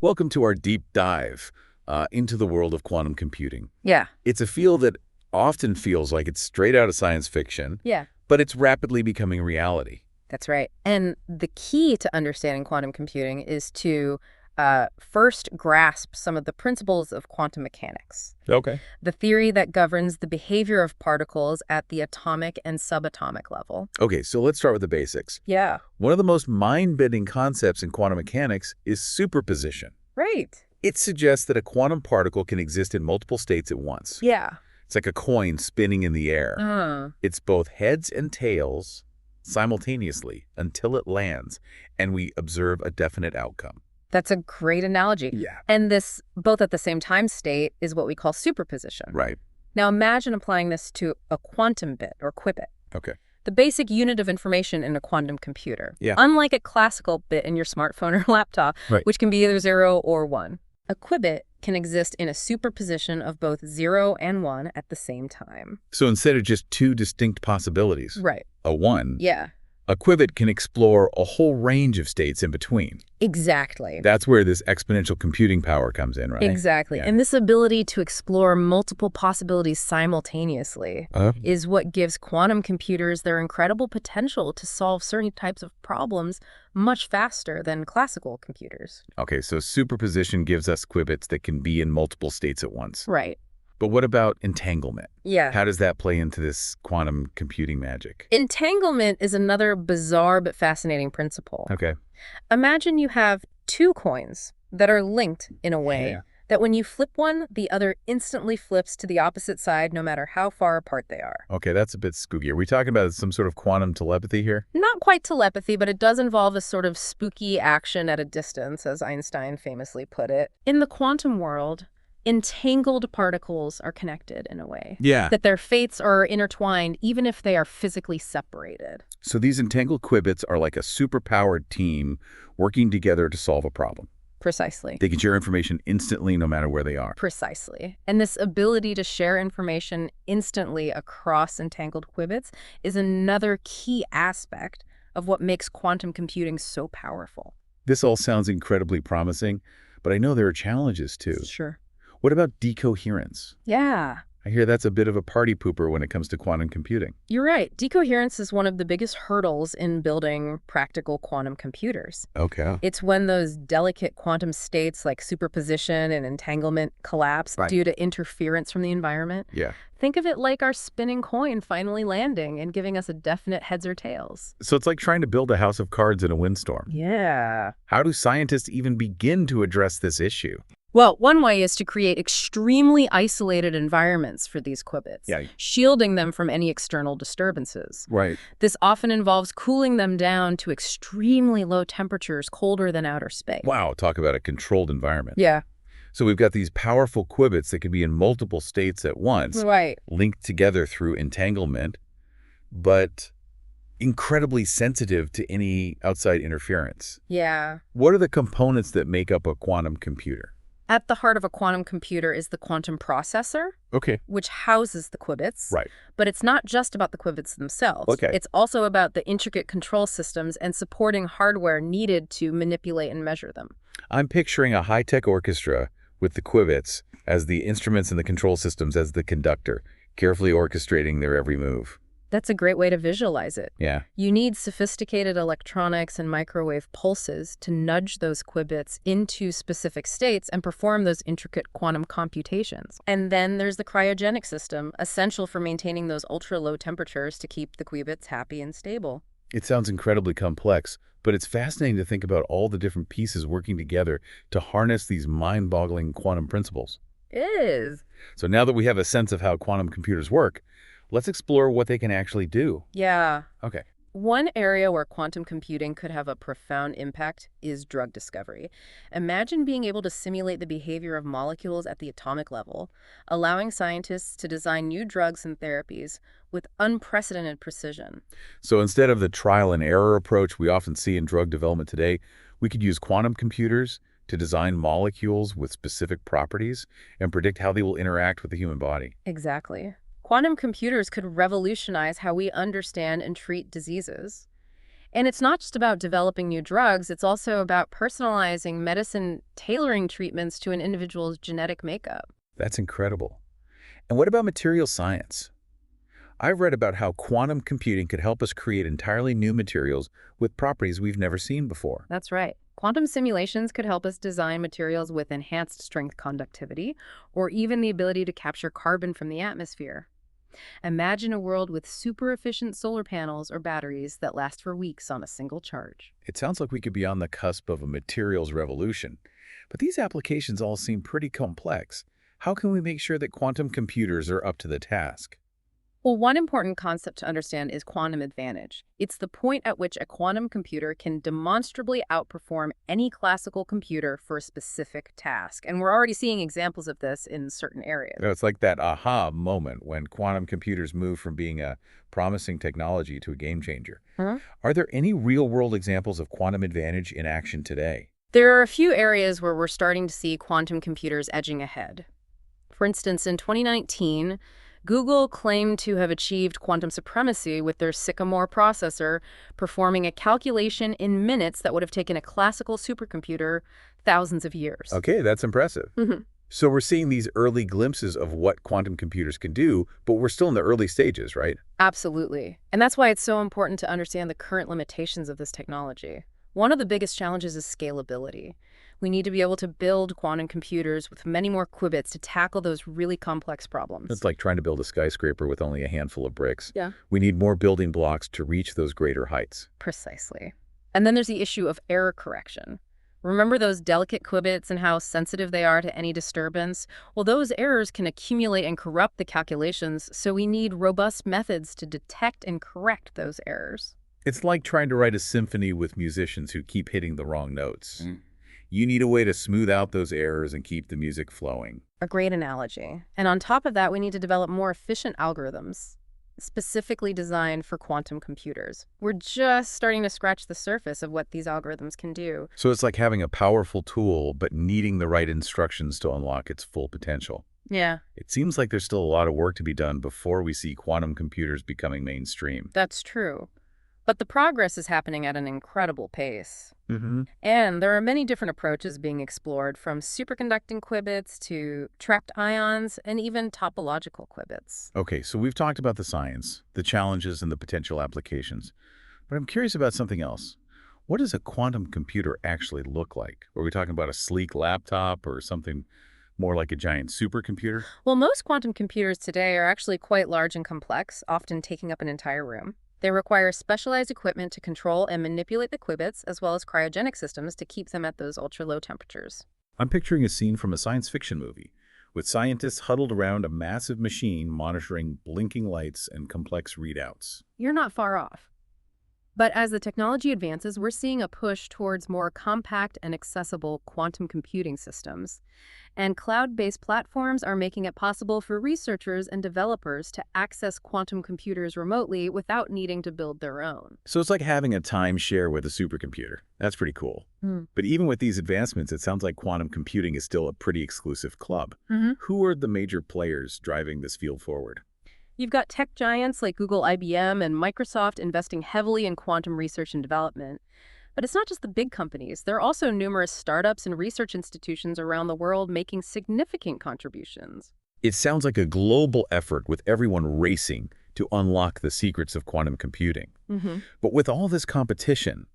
Welcome to our deep dive into the world of quantum computing. Yeah. It's a field that often feels like it's straight out of science fiction, Yeah. but it's rapidly becoming reality. That's right. And the key to understanding quantum computing is to first grasp some of the principles of quantum mechanics, Okay. the theory that governs the behavior of particles at the atomic and subatomic level. Okay, so let's start with the basics. Yeah. One of the most mind-bending concepts in quantum mechanics is superposition. Right. It suggests that a quantum particle can exist in multiple states at once. Yeah. It's like a coin spinning in the air. It's both heads and tails simultaneously until it lands, and we observe a definite outcome. That's a great analogy. Yeah. And this both at the same time state is what we call superposition. Right. Now imagine applying this to a quantum bit or qubit. Okay. The basic unit of information in a quantum computer. Yeah. Unlike a classical bit in your smartphone or laptop, Right. which can be either 0 or 1. A qubit can exist in a superposition of both 0 and 1 at the same time. So instead of just two distinct possibilities, Right. a one, Yeah. a qubit can explore a whole range of states in between. Exactly. That's where this exponential computing power comes in, right? Exactly. Yeah. And this ability to explore multiple possibilities simultaneously is what gives quantum computers their incredible potential to solve certain types of problems much faster than classical computers. Okay, so superposition gives us qubits that can be in multiple states at once. Right. But what about entanglement? Yeah. How does that play into this quantum computing magic? Entanglement is another bizarre but fascinating principle. Okay. Imagine you have two coins that are linked in a way Yeah. that when you flip one, the other instantly flips to the opposite side no matter how far apart they are. Okay, that's a bit spooky. Are we talking about some sort of quantum telepathy here? Not quite telepathy, but it does involve a sort of spooky action at a distance, as Einstein famously put it. In the quantum world, entangled particles are connected in a way. Yeah. That their fates are intertwined even if they are physically separated. So these entangled qubits are like a superpowered team working together to solve a problem. Precisely. They can share information instantly no matter where they are. Precisely. And this ability to share information instantly across entangled qubits is another key aspect of what makes quantum computing so powerful. This all sounds incredibly promising, but I know there are challenges too. Sure. What about decoherence? Yeah. I hear that's a bit of a party pooper when it comes to quantum computing. You're right. Decoherence is one of the biggest hurdles in building practical quantum computers. Okay. It's when those delicate quantum states like superposition and entanglement collapse Right. due to interference from the environment. Yeah. Think of it like our spinning coin finally landing and giving us a definite heads or tails. So it's like trying to build a house of cards in a windstorm. Yeah. How do scientists even begin to address this issue? Well, one way is to create extremely isolated environments for these qubits, Yeah. shielding them from any external disturbances. Right. This often involves cooling them down to extremely low temperatures, colder than outer space. Wow, talk about a controlled environment. Yeah. So we've got these powerful qubits that can be in multiple states at once, Right. linked together through entanglement, but incredibly sensitive to any outside interference. Yeah. What are the components that make up a quantum computer? At the heart of a quantum computer is the quantum processor, Okay. which houses the qubits. Right. But it's not just about the qubits themselves. Okay. It's also about the intricate control systems and supporting hardware needed to manipulate and measure them. I'm picturing a high-tech orchestra with the qubits as the instruments and the control systems as the conductor, carefully orchestrating their every move. That's a great way to visualize it. Yeah. You need sophisticated electronics and microwave pulses to nudge those qubits into specific states and perform those intricate quantum computations. And then there's the cryogenic system, essential for maintaining those ultra-low temperatures to keep the qubits happy and stable. It sounds incredibly complex, but it's fascinating to think about all the different pieces working together to harness these mind-boggling quantum principles. It is. So now that we have a sense of how quantum computers work, let's explore what they can actually do. Yeah. Okay. One area where quantum computing could have a profound impact is drug discovery. Imagine being able to simulate the behavior of molecules at the atomic level, allowing scientists to design new drugs and therapies with unprecedented precision. So instead of the trial and error approach we often see in drug development today, we could use quantum computers to design molecules with specific properties and predict how they will interact with the human body. Exactly. Quantum computers could revolutionize how we understand and treat diseases. And it's not just about developing new drugs, it's also about personalizing medicine, tailoring treatments to an individual's genetic makeup. That's incredible. And what about material science? I've read about how quantum computing could help us create entirely new materials with properties we've never seen before. That's right. Quantum simulations could help us design materials with enhanced strength conductivity, or even the ability to capture carbon from the atmosphere. Imagine a world with super efficient solar panels or batteries that last for weeks on a single charge. It sounds like we could be on the cusp of a materials revolution. But these applications all seem pretty complex. How can we make sure that quantum computers are up to the task? Well, one important concept to understand is quantum advantage. It's the point at which a quantum computer can demonstrably outperform any classical computer for a specific task. And we're already seeing examples of this in certain areas. It's like that aha moment when quantum computers move from being a promising technology to a game changer. Huh? Are there any real-world examples of quantum advantage in action today? There are a few areas where we're starting to see quantum computers edging ahead. For instance, in 2019, Google claimed to have achieved quantum supremacy with their Sycamore processor, performing a calculation in minutes that would have taken a classical supercomputer thousands of years. Okay, that's impressive. Mhm. So we're seeing these early glimpses of what quantum computers can do, but we're still in the early stages, right? Absolutely. And that's why it's so important to understand the current limitations of this technology. One of the biggest challenges is scalability. We need to be able to build quantum computers with many more qubits to tackle those really complex problems. It's like trying to build a skyscraper with only a handful of bricks. Yeah. We need more building blocks to reach those greater heights. Precisely. And then there's the issue of error correction. Remember those delicate qubits and how sensitive they are to any disturbance? Well, those errors can accumulate and corrupt the calculations, so we need robust methods to detect and correct those errors. It's like trying to write a symphony with musicians who keep hitting the wrong notes. You need a way to smooth out those errors and keep the music flowing. A great analogy. And on top of that, we need to develop more efficient algorithms, specifically designed for quantum computers. We're just starting to scratch the surface of what these algorithms can do. So it's like having a powerful tool, but needing the right instructions to unlock its full potential. Yeah, It seems like there's still a lot of work to be done before we see quantum computers becoming mainstream. that's true. But the progress is happening at an incredible pace. Mm-hmm. And there are many different approaches being explored, from superconducting qubits to trapped ions and even topological qubits. Okay, so we've talked about the science, the challenges, and the potential applications. But I'm curious about something else. What does a quantum computer actually look like? Are we talking about a sleek laptop or something more like a giant supercomputer? Well, most quantum computers today are actually quite large and complex, often taking up an entire room. They require specialized equipment to control and manipulate the qubits, as well as cryogenic systems to keep them at those ultra-low temperatures. I'm picturing a scene from a science fiction movie, with scientists huddled around a massive machine monitoring blinking lights and complex readouts. You're not far off. But as the technology advances, we're seeing a push towards more compact and accessible quantum computing systems. And cloud-based platforms are making it possible for researchers and developers to access quantum computers remotely without needing to build their own. So it's like having a timeshare with a supercomputer. That's pretty cool. But even with these advancements, it sounds like quantum computing is still a pretty exclusive club. Who are the major players driving this field forward? You've got tech giants like Google, IBM, and Microsoft investing heavily in quantum research and development. But it's not just the big companies. There are also numerous startups and research institutions around the world making significant contributions. It sounds like a global effort with everyone racing to unlock the secrets of quantum computing. But with all this competition,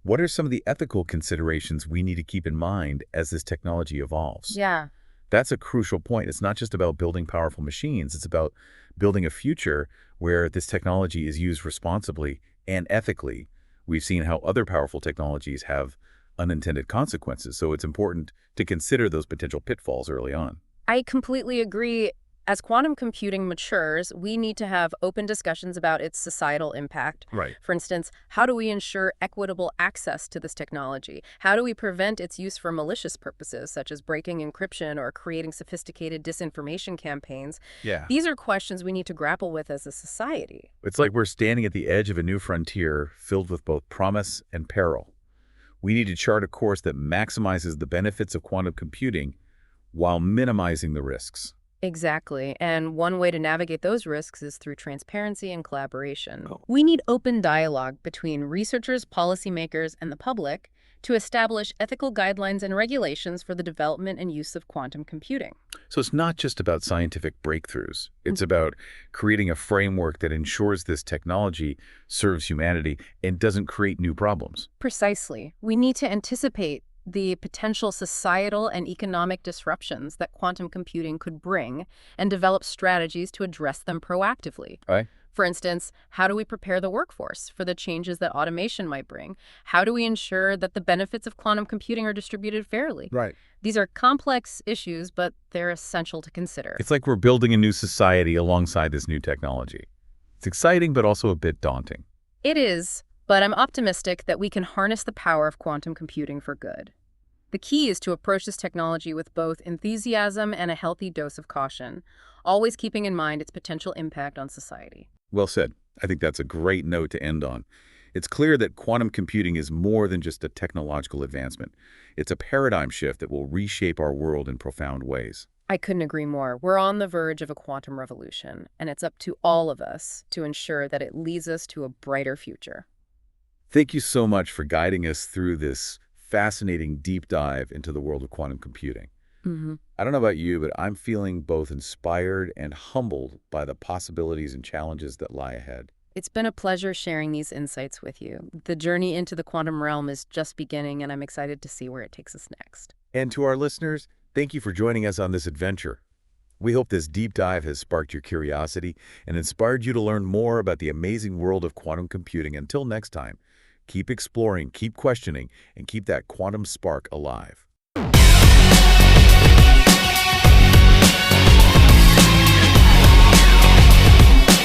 what are some of the ethical considerations we need to keep in mind as this technology evolves? Yeah. That's a crucial point. It's not just about building powerful machines. It's about building a future where this technology is used responsibly and ethically. We've seen how other powerful technologies have unintended consequences, so it's important to consider those potential pitfalls early on. I completely agree. As quantum computing matures, we need to have open discussions about its societal impact. Right. For instance, how do we ensure equitable access to this technology? How do we prevent its use for malicious purposes, such as breaking encryption or creating sophisticated disinformation campaigns? Yeah. These are questions we need to grapple with as a society. It's like we're standing at the edge of a new frontier filled with both promise and peril. We need to chart a course that maximizes the benefits of quantum computing while minimizing the risks. Exactly. And one way to navigate those risks is through transparency and collaboration. Oh. We need open dialogue between researchers, policymakers, and the public to establish ethical guidelines and regulations for the development and use of quantum computing. So it's not just about scientific breakthroughs. It's about creating a framework that ensures this technology serves humanity and doesn't create new problems. Precisely. We need to anticipate the potential societal and economic disruptions that quantum computing could bring and develop strategies to address them proactively. Right? For instance, how do we prepare the workforce for the changes that automation might bring? How do we ensure that the benefits of quantum computing are distributed fairly? Right. These are complex issues, but they're essential to consider. It's like we're building a new society alongside this new technology. It's exciting, but also a bit daunting. It is, but I'm optimistic that we can harness the power of quantum computing for good. The key is to approach this technology with both enthusiasm and a healthy dose of caution, always keeping in mind its potential impact on society. Well said. I think that's a great note to end on. It's clear that quantum computing is more than just a technological advancement. It's a paradigm shift that will reshape our world in profound ways. I couldn't agree more. We're on the verge of a quantum revolution, and it's up to all of us to ensure that it leads us to a brighter future. Thank you so much for guiding us through this fascinating deep dive into the world of quantum computing. I don't know about you, but I'm feeling both inspired and humbled by the possibilities and challenges that lie ahead. It's been a pleasure sharing these insights with you. The journey into the quantum realm is just beginning, and I'm excited to see where it takes us next. And to our listeners, thank you for joining us on this adventure. We hope this deep dive has sparked your curiosity and inspired you to learn more about the amazing world of quantum computing. Until next time, keep exploring, keep questioning, and keep that quantum spark alive.